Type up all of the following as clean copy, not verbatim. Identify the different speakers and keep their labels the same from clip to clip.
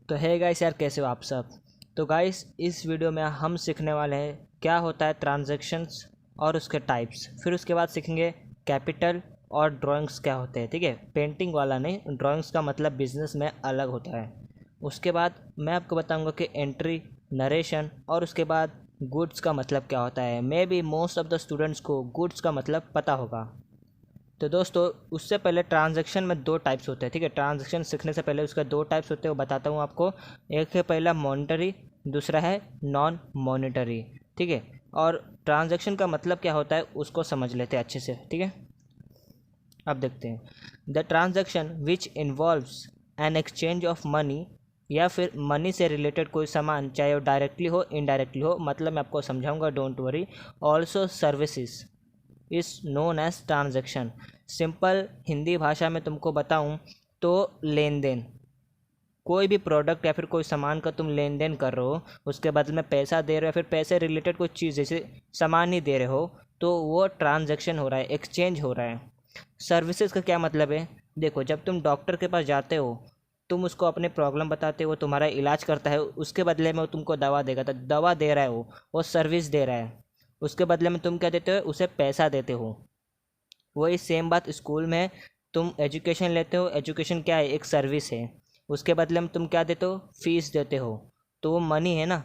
Speaker 1: तो है गाइस यार, कैसे हो आप सब। तो गाइस इस वीडियो में हम सीखने वाले हैं क्या होता है ट्रांजैक्शंस और उसके टाइप्स। फिर उसके बाद सीखेंगे कैपिटल और ड्राइंग्स क्या होते हैं। ठीक है, पेंटिंग वाला नहीं, ड्राइंग्स का मतलब बिजनेस में अलग होता है। उसके बाद मैं आपको बताऊंगा कि एंट्री, नरेशन और उसके बाद गुड्स का मतलब क्या होता है। May be most of the students को गुड्स का मतलब पता होगा। तो दोस्तों उससे पहले ट्रांजैक्शन में दो टाइप्स होते हैं। ठीक है, ट्रांजैक्शन सीखने से पहले उसका दो टाइप्स होते हैं, वो बताता हूँ आपको। एक है पहला मॉनिटरी, दूसरा है नॉन मॉनिटरी। ठीक है, और ट्रांजैक्शन का मतलब क्या होता है उसको समझ लेते हैं अच्छे से। ठीक है, अब देखते हैं। The transaction which involves an exchange of money, या फिर मनी से रिलेटेड कोई सामान, चाहे वो डायरेक्टली हो इनडायरेक्टली हो, मतलब मैं आपको समझाऊंगा, don't worry. Also services is known as transaction. Simple Hindi भाषा में तुमको बताऊं तो लेन देन। कोई भी प्रोडक्ट या फिर कोई सामान का तुम लेन देन कर रहे हो, उसके बदले में पैसा दे रहे हो या फिर पैसे रिलेटेड कोई चीज़ जैसे सामान ही दे रहे हो, तो वो ट्रांजैक्शन हो रहा है, एक्सचेंज हो रहा है। सर्विसेज का क्या मतलब है? देखो, जब तुम डॉक्टर के पास जाते हो, तुम उसको अपने प्रॉब्लम बताते हो, वो तुम्हारा इलाज करता है, उसके बदले में वो तुमको दवा देगा। तो दवा दे रहा है, वो सर्विस दे रहा है। उसके बदले में तुम क्या देते हो? उसे पैसा देते हो। वही सेम बात स्कूल में, तुम एजुकेशन लेते हो, एजुकेशन क्या है? एक सर्विस है। उसके बदले में तुम क्या देते हो? फीस देते हो, तो वो मनी है ना।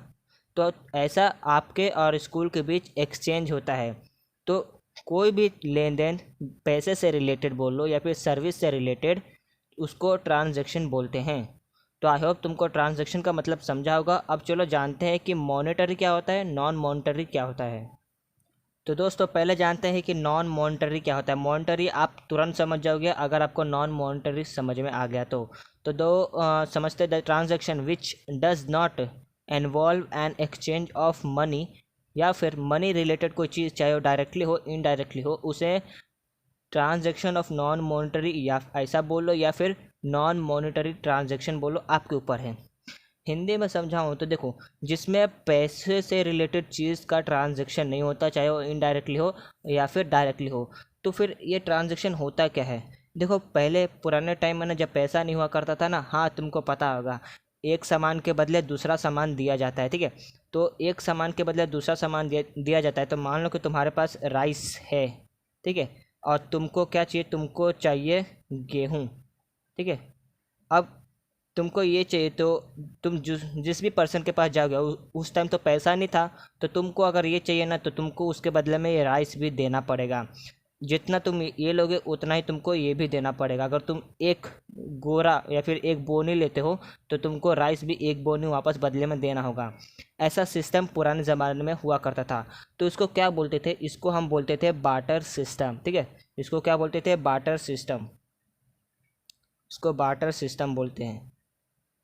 Speaker 1: तो ऐसा आपके और स्कूल के बीच एक्सचेंज होता है। तो कोई भी लेन देन पैसे से रिलेटेड बोल लो या फिर सर्विस से रिलेटेड, उसको ट्रांजैक्शन बोलते हैं। तो आई होप तुमको ट्रांजैक्शन का मतलब समझा होगा। अब चलो जानते हैं कि मॉनेटरी क्या होता है, नॉन मॉनेटरी क्या होता है। तो दोस्तों पहले जानते हैं कि नॉन मॉनेटरी क्या होता है। मॉनेटरी आप तुरंत समझ जाओगे अगर आपको नॉन मॉनेटरी समझ में आ गया तो दो समझते। The transaction which does not involve an exchange of money, या फिर मनी रिलेटेड कोई चीज़, चाहे वो डायरेक्टली हो इनडायरेक्टली हो, उसे ट्रांजैक्शन ऑफ नॉन मॉनेटरी या ऐसा बोलो या फिर नॉन मॉनेटरी ट्रांजैक्शन बोलो, आपके ऊपर है। हिंदी में समझाऊँ तो देखो, जिसमें पैसे से रिलेटेड चीज़ का ट्रांजैक्शन नहीं होता, चाहे वो इनडायरेक्टली हो या फिर डायरेक्टली हो, तो फिर ये ट्रांजैक्शन होता क्या है। देखो, पहले पुराने टाइम में ना, जब पैसा नहीं हुआ करता था ना, हाँ तुमको पता होगा, एक सामान के बदले दूसरा सामान दिया जाता है। ठीक है, तो एक सामान के बदले दूसरा सामान दिया जाता है। तो मान लो कि तुम्हारे पास राइस है, ठीक है, और तुमको क्या चाहिए? तुमको चाहिए गेहूँ। ठीक है, अब तुमको ये चाहिए तो तुम जिस भी पर्सन के पास जाओगे, उस टाइम तो पैसा नहीं था, तो तुमको अगर ये चाहिए ना, तो तुमको उसके बदले में ये राइस भी देना पड़ेगा। जितना तुम ये लोगे उतना ही तुमको ये भी देना पड़ेगा। अगर तुम एक गोरा या फिर एक बोनी लेते हो, तो तुमको राइस भी एक बोनी वापस बदले में देना होगा। ऐसा सिस्टम पुराने ज़माने में हुआ करता था। तो इसको क्या बोलते थे? इसको हम बोलते थे बार्टर सिस्टम। ठीक है, इसको क्या बोलते थे? Barter system. इसको बार्टर सिस्टम बोलते हैं।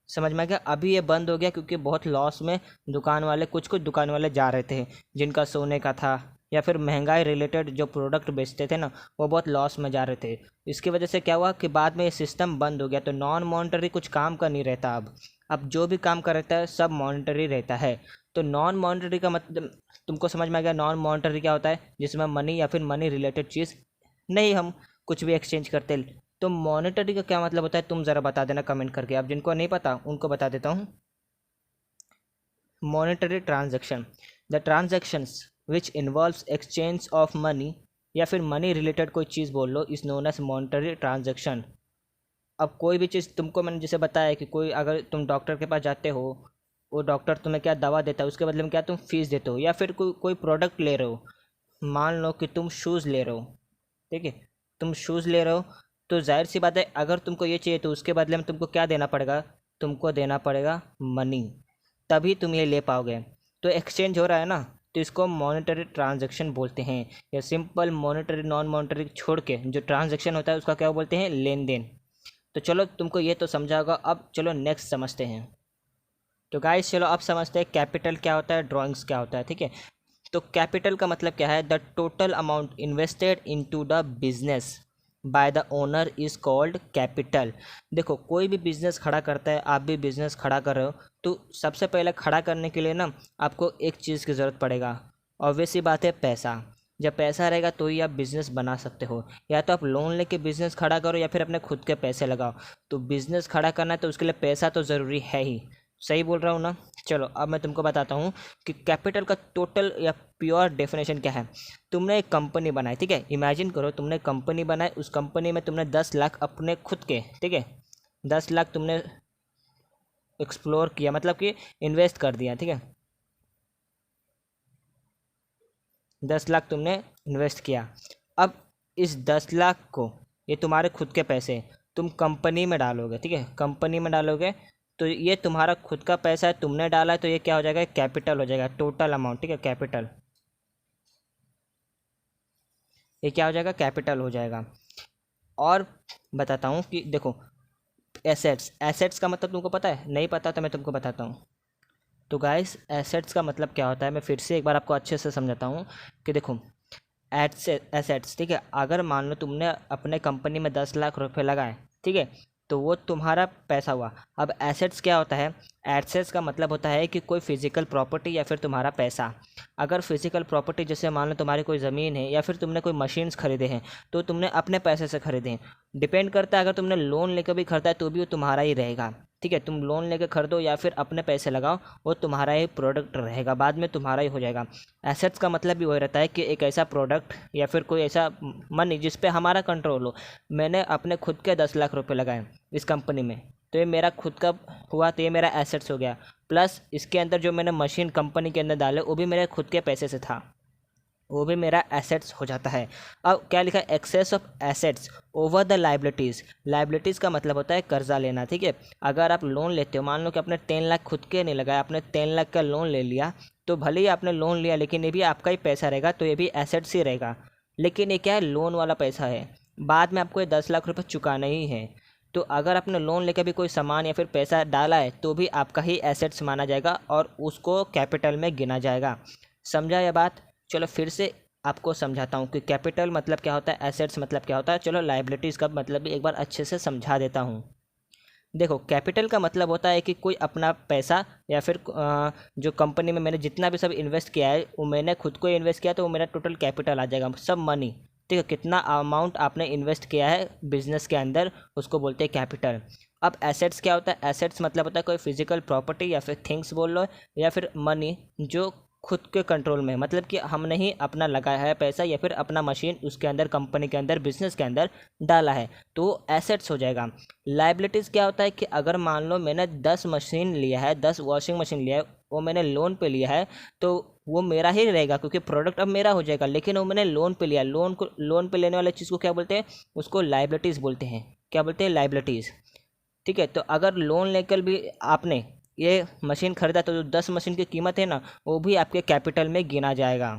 Speaker 1: समझ में आ गया? अभी ये बंद हो गया क्योंकि बहुत लॉस में दुकान वाले, कुछ कुछ दुकान वाले जा रहे थे, जिनका सोने का था या फिर महंगाई रिलेटेड जो प्रोडक्ट बेचते थे ना, वो बहुत लॉस में जा रहे थे। इसकी वजह से क्या हुआ कि बाद में ये सिस्टम बंद हो गया। तो नॉन मॉनिटरी कुछ काम का नहीं रहता। अब जो भी काम का रहता है सब मॉनिटरी रहता है। तो नॉन मॉनिटरी का मतलब तुमको समझ में आ गया। नॉन मॉनिटरी क्या होता है? जिसमें मनी या फिर मनी रिलेटेड चीज़ नहीं, हम कुछ भी एक्सचेंज करते। तो मॉनेटरी का क्या मतलब होता है, तुम ज़रा बता देना कमेंट करके। अब जिनको नहीं पता उनको बता देता हूँ। Monetary transaction, the transactions which involves exchange of money, या फिर मनी रिलेटेड कोई चीज़ बोल लो, is known as monetary transaction. अब कोई भी चीज़ तुमको, मैंने जैसे बताया कि कोई, अगर तुम डॉक्टर के पास जाते हो, वो डॉक्टर तुम्हें क्या दवा देता है, उसके बदले में क्या तुम फीस देते हो, या फिर कोई कोई प्रोडक्ट ले रहे हो। मान लो कि तुम शूज़ ले रहे हो, ठीक है, तुम शूज़ ले रहे हो, तो जाहिर सी बात है अगर तुमको ये चाहिए तो उसके बदले में तुमको क्या देना पड़ेगा? तुमको देना पड़ेगा मनी, तभी तुम ये ले पाओगे। तो एक्सचेंज हो रहा है ना, तो इसको मॉनेटरी ट्रांजैक्शन बोलते हैं। या सिंपल मॉनेटरी नॉन मॉनेटरी छोड़ के जो ट्रांजैक्शन होता है उसका क्या बोलते हैं? लेन देन। तो चलो तुमको ये तो समझा होगा। अब चलो नेक्स्ट समझते हैं। तो गाइस चलो अब समझते हैं कैपिटल क्या होता है, ड्राइंग्स क्या होता है। ठीक है, तो कैपिटल का मतलब क्या है? The total amount invested into the business by the owner is called capital. देखो, कोई भी बिजनेस खड़ा करता है, आप भी बिजनेस खड़ा कर रहे हो, तो सबसे पहले खड़ा करने के लिए ना आपको एक चीज़ की ज़रूरत पड़ेगा। ऑब्वियस सी बात है, पैसा। जब पैसा रहेगा तो ही आप बिज़नेस बना सकते हो। या तो आप लोन लेके बिज़नेस खड़ा करो या फिर अपने खुद के पैसे लगाओ। तो बिज़नेस खड़ा करना है तो उसके लिए पैसा तो ज़रूरी है ही। सही बोल रहा हूँ ना? चलो अब मैं तुमको बताता हूँ कि कैपिटल का टोटल या प्योर डेफिनेशन क्या है। तुमने एक कंपनी बनाई, ठीक है, इमेजिन करो तुमने कंपनी बनाई, उस कंपनी में तुमने 10 लाख अपने खुद के, ठीक है, 10 लाख तुमने एक्सप्लोर किया, मतलब कि इन्वेस्ट कर दिया, ठीक है, 10 लाख तुमने इन्वेस्ट किया। अब इस 10 लाख को, ये तुम्हारे खुद के पैसे, तुम कंपनी में डालोगे, ठीक है, कंपनी में डालोगे तो ये तुम्हारा खुद का पैसा है, तुमने डाला है, तो ये क्या हो जाएगा, कैपिटल हो जाएगा, टोटल अमाउंट, ठीक है, कैपिटल, ये क्या हो जाएगा, कैपिटल हो जाएगा। और बताता हूँ कि देखो एसेट्स, एसेट्स का मतलब तुमको पता है, नहीं पता तो मैं तुमको बताता हूँ। तो गाइस एसेट्स का मतलब क्या होता है, मैं फिर से एक बार आपको अच्छे से समझाता हूँ कि देखो एसेट्स, ठीक है, अगर मान लो तुमने अपने कंपनी में 10 लाख रुपए लगाए, ठीक है, तो वो तुम्हारा पैसा हुआ। अब एसेट्स क्या होता है, एसेट्स का मतलब होता है कि कोई फिजिकल प्रॉपर्टी या फिर तुम्हारा पैसा। अगर फिजिकल प्रॉपर्टी जैसे मान लो तुम्हारी कोई ज़मीन है या फिर तुमने कोई मशीन्स खरीदे हैं तो तुमने अपने पैसे से खरीदे हैं, डिपेंड करता है, अगर तुमने लोन लेकर भी खरीदा है तो भी वो तुम्हारा ही रहेगा, ठीक है, तुम लोन लेकर खरीदो या फिर अपने पैसे लगाओ, वो तुम्हारा ही प्रोडक्ट रहेगा, बाद में तुम्हारा ही हो जाएगा। एसेट्स का मतलब भी वही रहता है कि एक ऐसा प्रोडक्ट या फिर कोई ऐसा मनी जिस पे हमारा कंट्रोल हो। मैंने अपने खुद के 10 लाख रुपए लगाए इस कंपनी में, तो ये मेरा खुद का हुआ, तो ये मेरा एसेट्स हो गया। प्लस इसके अंदर जो मैंने मशीन कंपनी के अंदर डाले वो भी मेरे खुद के पैसे से था, वो भी मेरा एसेट्स हो जाता है। अब क्या लिखा है, excess of assets over the liabilities. Liabilities का मतलब होता है कर्जा लेना, ठीक है, अगर आप लोन लेते हो, मान लो कि आपने 10 लाख खुद के नहीं लगाया, आपने 10 लाख का लोन ले लिया, तो भले ही आपने लोन लिया लेकिन ये भी आपका ही पैसा रहेगा, तो ये भी एसेट्स ही रहेगा। लेकिन ये क्या है, लोन वाला पैसा है, बाद में आपको ये 10 लाख रुपये चुकाना ही है। तो अगर आपने लोन लेकर भी कोई सामान या फिर पैसा डाला है तो भी आपका ही एसेट्स माना जाएगा और उसको कैपिटल में गिना जाएगा। समझा यह बात? चलो फिर से आपको समझाता हूँ कि कैपिटल मतलब क्या होता है, एसेट्स मतलब क्या होता है। चलो लाइबिलिटीज़ का मतलब भी एक बार अच्छे से समझा देता हूँ। देखो कैपिटल का मतलब होता है कि कोई अपना पैसा या फिर जो कंपनी में मैंने जितना भी सब इन्वेस्ट किया है वो मैंने खुद को इन्वेस्ट किया, तो वो मेरा टोटल कैपिटल आ जाएगा, सब मनी, ठीक है, कितना अमाउंट आपने इन्वेस्ट किया है बिजनेस के अंदर, उसको बोलते हैं कैपिटल। अब एसेट्स क्या होता है, एसेट्स मतलब होता है कोई फिजिकल प्रॉपर्टी या फिर थिंग्स बोल लो या फिर मनी जो खुद के कंट्रोल में, मतलब कि हमने ही अपना लगाया है पैसा या फिर अपना मशीन उसके अंदर कंपनी के अंदर बिजनेस के अंदर डाला है, तो एसेट्स हो जाएगा। लाइबिलिटीज़ क्या होता है कि अगर मान लो मैंने 10 मशीन लिया है, 10 वॉशिंग मशीन लिया है, वो मैंने लोन पे लिया है, तो वो मेरा ही रहेगा क्योंकि प्रोडक्ट अब मेरा हो जाएगा, लेकिन वो मैंने लोन पे लिया, लोन पे लेने वाले चीज़ को क्या बोलते हैं, उसको लाइबिलिटीज़ बोलते हैं। क्या बोलते हैं, लाइबिलिटीज़, ठीक है। तो अगर लोन लेकर भी आपने ये मशीन खरीदा तो जो 10 मशीन की कीमत है ना वो भी आपके कैपिटल में गिना जाएगा।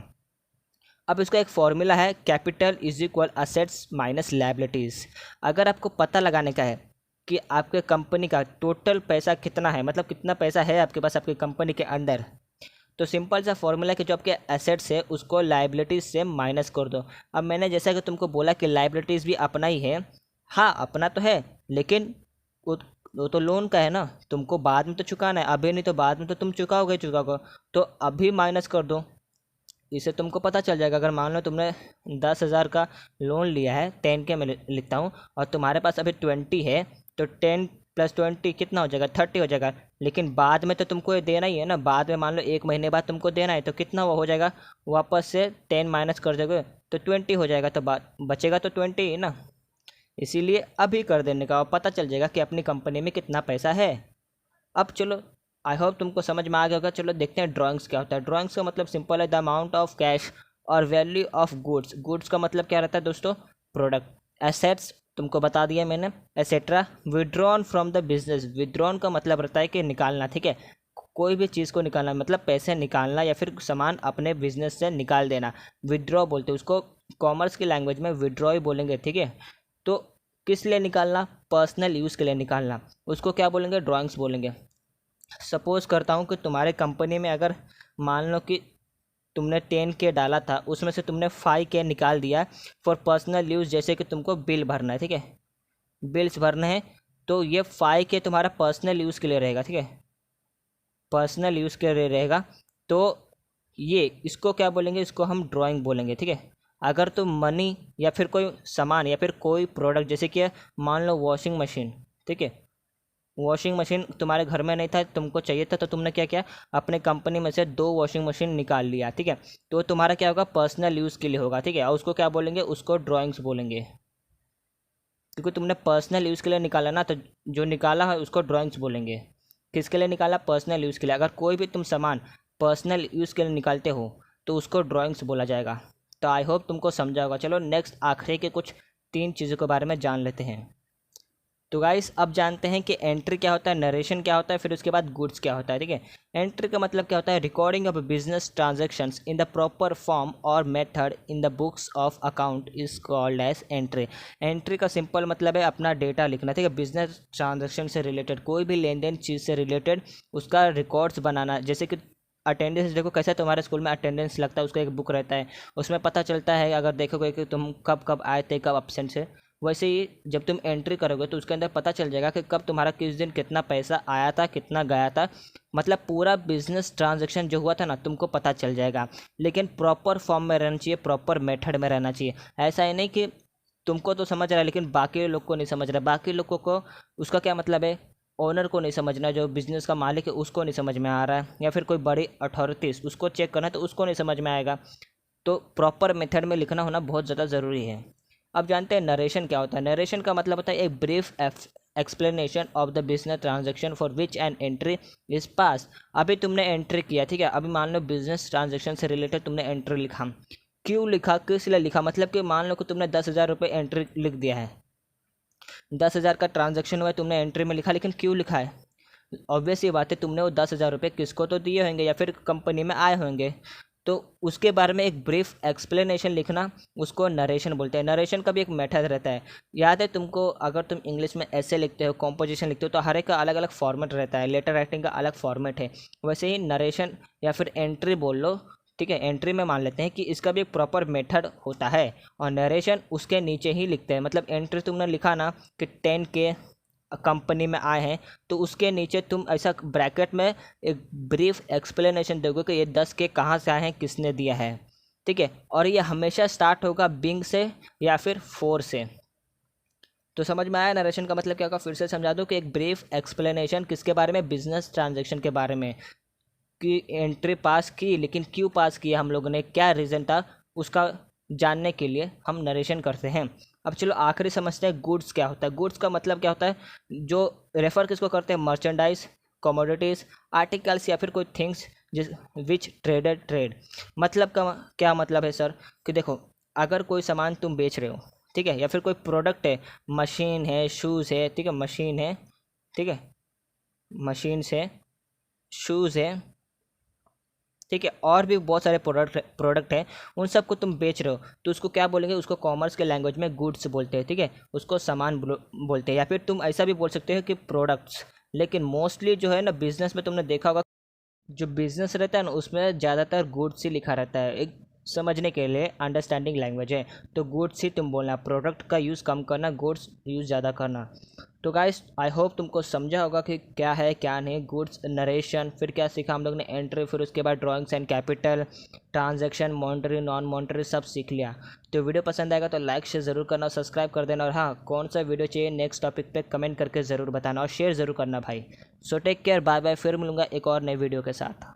Speaker 1: अब इसका एक फॉर्मूला है, capital is equal assets minus liabilities. अगर आपको पता लगाने का है कि आपके कंपनी का टोटल पैसा कितना है, मतलब कितना पैसा है आपके पास आपकी कंपनी के अंदर, तो सिंपल सा फॉर्मूला है कि जो आपके एसेट्स है उसको लायबिलिटीज़ से माइनस कर दो। अब मैंने जैसा कि तुमको बोला कि लायबिलिटीज़ भी अपना ही है, हाँ अपना तो है, लेकिन वो तो लोन का है ना, तुमको बाद में तो चुकाना है, अभी नहीं तो बाद में तो तुम चुकाओगे, तो अभी माइनस कर दो, इससे तुमको पता चल जाएगा। अगर मान लो तुमने 10,000 का लोन लिया है, 10 के मैं लिखता हूँ, और तुम्हारे पास अभी 20 है, तो 10 + 20 कितना हो जाएगा, 30 हो जाएगा। लेकिन बाद में तो तुमको ये देना ही है ना, बाद में मान लो 1 महीने बाद तुमको देना है, तो कितना वो हो जाएगा, वापस से 10 माइनस कर दोगे तो 20 हो जाएगा, तो बचेगा तो 20 ही ना। इसीलिए अभी कर देने का, और पता चल जाएगा कि अपनी कंपनी में कितना पैसा है। अब चलो आई होप तुमको समझ में आ गया होगा। चलो देखते हैं ड्राइंग्स क्या होता है। ड्राइंग्स का मतलब सिंपल है, द अमाउंट ऑफ कैश और वैल्यू ऑफ गुड्स। गुड्स का मतलब क्या रहता है दोस्तों, प्रोडक्ट। एसेट्स तुमको बता दिया मैंने, etcetera. Withdrawn from the business, withdrawn का मतलब रहता है कि निकालना, ठीक है, कोई भी चीज़ को निकालना, मतलब पैसे निकालना या फिर सामान अपने बिजनेस से निकाल देना, विड्रॉ बोलते हैं उसको। कॉमर्स की लैंग्वेज में विड्रॉ ही बोलेंगे, ठीक है। तो किस लिए निकालना, पर्सनल यूज़ के लिए निकालना, उसको क्या बोलेंगे, ड्राइंग्स बोलेंगे। सपोज़ करता हूँ कि तुम्हारे कंपनी में अगर मान लो कि तुमने 10K डाला था, उसमें से तुमने 5K निकाल दिया फॉर पर्सनल यूज़, जैसे कि तुमको बिल भरना है, ठीक है, बिल्स भरने हैं, तो ये 5K तुम्हारा पर्सनल यूज़ के लिए रहेगा, ठीक है, पर्सनल यूज़ के लिए रहेगा। तो ये इसको क्या बोलेंगे, इसको हम ड्राइंग बोलेंगे, ठीक है। अगर तुम मनी या फिर कोई सामान या फिर कोई प्रोडक्ट, जैसे कि मान लो वॉशिंग मशीन, ठीक है, वॉशिंग मशीन तुम्हारे घर में नहीं था, तुमको चाहिए था, तो तुमने क्या किया, अपने कंपनी में से 2 वॉशिंग मशीन निकाल लिया, ठीक है। तो तुम्हारा क्या होगा, पर्सनल यूज़ के लिए होगा, ठीक है। और उसको क्या बोलेंगे, उसको ड्राइंग्स बोलेंगे, क्योंकि तुमने पर्सनल यूज़ के लिए निकाला ना, तो जो निकाला है उसको ड्राइंग्स बोलेंगे। किसके लिए निकाला, पर्सनल यूज़ के लिए। अगर कोई भी तुम सामान पर्सनल यूज़ के लिए निकालते हो तो उसको ड्राइंग्स बोला जाएगा। तो आई होप तुमको समझा होगा। चलो नेक्स्ट आखिरी के कुछ 3 चीज़ों के बारे में जान लेते हैं। तो गाइस अब जानते हैं कि एंट्री क्या होता है, नरेशन क्या होता है, फिर उसके बाद गुड्स क्या होता है, ठीक है। एंट्री का मतलब क्या होता है, recording of business transactions in the proper form और method in the books of account is called as entry. Entry का सिंपल मतलब है अपना डेटा लिखना, ठीक है। बिजनेस ट्रांजैक्शन से रिलेटेड, कोई भी लेन देन चीज़ से रिलेटेड उसका रिकॉर्ड्स बनाना। जैसे कि अटेंडेंस, देखो कैसे तुम्हारे स्कूल में अटेंडेंस लगता है, उसका एक बुक रहता है, उसमें पता चलता है अगर देखोगे कि तुम कब कब आए थे, कब एब्सेंट से। वैसे ही जब तुम एंट्री करोगे तो उसके अंदर पता चल जाएगा कि कब तुम्हारा किस दिन कितना पैसा आया था, कितना गया था, मतलब पूरा बिजनेस ट्रांजैक्शन जो हुआ था ना, तुमको पता चल जाएगा। लेकिन प्रॉपर फॉर्म में रहना चाहिए, प्रॉपर मेथड में रहना चाहिए। ऐसा ही नहीं कि तुमको तो समझ रहा है लेकिन बाकी लोग को नहीं समझ रहा। बाकी लोगों को उसका क्या मतलब है, ओनर को नहीं समझना, जो बिज़नेस का मालिक है उसको नहीं समझ में आ रहा है, या फिर कोई बड़ी अथॉरिटीज़ उसको चेक करना है तो उसको नहीं समझ में आएगा। तो प्रॉपर मेथड में लिखना होना बहुत ज़्यादा ज़रूरी है। अब जानते हैं नरेशन क्या होता है। नरेशन का मतलब होता है एक brief explanation of the business transaction for which an entry is pass. अभी तुमने एंट्री किया, ठीक है, अभी मान लो बिजनेस ट्रांजैक्शन से रिलेटेड तुमने एंट्री लिखा। क्यों लिखा, किस लिए लिखा, मतलब कि मान लो कि तुमने 10,000 रुपये एंट्री लिख दिया है, 10,000 का ट्रांजैक्शन हुआ है, तुमने एंट्री में लिखा, लेकिन क्यों लिखा है। ऑब्वियस ये बात है, तुमने वो 10,000 रुपये किसको तो दिए होंगे या फिर कंपनी में आए होंगे, तो उसके बारे में एक ब्रीफ एक्सप्लेनेशन लिखना, उसको नरेशन बोलते हैं। नरेशन का भी एक मेथड रहता है, याद है तुमको, अगर तुम इंग्लिश में ऐसे लिखते हो, कॉम्पोजिशन लिखते हो, तो हर एक का अलग अलग फॉर्मेट रहता है, लेटर राइटिंग का अलग फॉर्मेट है। वैसे ही नरेशन या फिर एंट्री बोल लो, ठीक है। एंट्री में मान लेते हैं कि इसका भी एक प्रॉपर मेथड होता है, और नरेशन उसके नीचे ही लिखते हैं। मतलब एंट्री तुमने लिखा ना कि 10K कंपनी में आए हैं, तो उसके नीचे तुम ऐसा ब्रैकेट में एक ब्रीफ एक्सप्लेनेशन दोगे कि ये 10K कहाँ से आए हैं, किसने दिया है, ठीक है। और ये हमेशा स्टार्ट होगा बिंग से या फिर फोर से। तो समझ में आया नरेशन का मतलब क्या होगा, फिर से समझा दो कि एक ब्रीफ एक्सप्लेनेशन किसके बारे में, बिजनेस ट्रांजेक्शन के बारे में, कि एंट्री पास की, लेकिन क्यों पास किया हम लोगों ने, क्या रीज़न था, उसका जानने के लिए हम नरेशन करते हैं। अब चलो आखिरी समझते हैं गुड्स क्या होता है। गुड्स का मतलब क्या होता है, जो रेफर किसको करते हैं, मर्चेंडाइज, कमोडिटीज़, आर्टिकल्स या फिर कोई थिंग्स जिस विच ट्रेडेड ट्रेड। मतलब का क्या मतलब है सर, कि देखो अगर कोई सामान तुम बेच रहे हो, ठीक है, या फिर कोई प्रोडक्ट है, मशीन है, शूज़ है, ठीक है, मशीन है, ठीक है, मशीन्स है, शूज़ है, ठीक है, और भी बहुत सारे प्रोडक्ट हैं, उन सब को तुम बेच रहे हो, तो उसको क्या बोलेंगे, उसको कॉमर्स के लैंग्वेज में गुड्स बोलते हैं, ठीक है, उसको सामान बोलते हैं। या फिर तुम ऐसा भी बोल सकते हो कि प्रोडक्ट्स। लेकिन मोस्टली जो है ना बिजनेस में तुमने देखा होगा, जो बिजनेस रहता है ना उसमें ज़्यादातर गुड्स ही लिखा रहता है, एक समझने के लिए अंडरस्टैंडिंग लैंग्वेज है। तो गुड्स ही तुम बोलना, प्रोडक्ट का यूज़ कम करना, गुड्स यूज़ ज़्यादा करना। तो गाइस आई होप तुमको समझा होगा कि क्या है क्या नहीं गुड्स, नरेशन, फिर क्या सीखा हम लोग ने, एंट्री, फिर उसके बाद drawings and capital, transaction, monetary, non monetary, सब सीख लिया। तो वीडियो पसंद आएगा तो लाइक शेयर ज़रूर करना, सब्सक्राइब कर देना, और हाँ कौन सा वीडियो चाहिए नेक्स्ट टॉपिक पे कमेंट करके ज़रूर बताना, और शेयर ज़रूर करना भाई। So take care, bye bye, फिर मिलूँगा एक और नई वीडियो के साथ।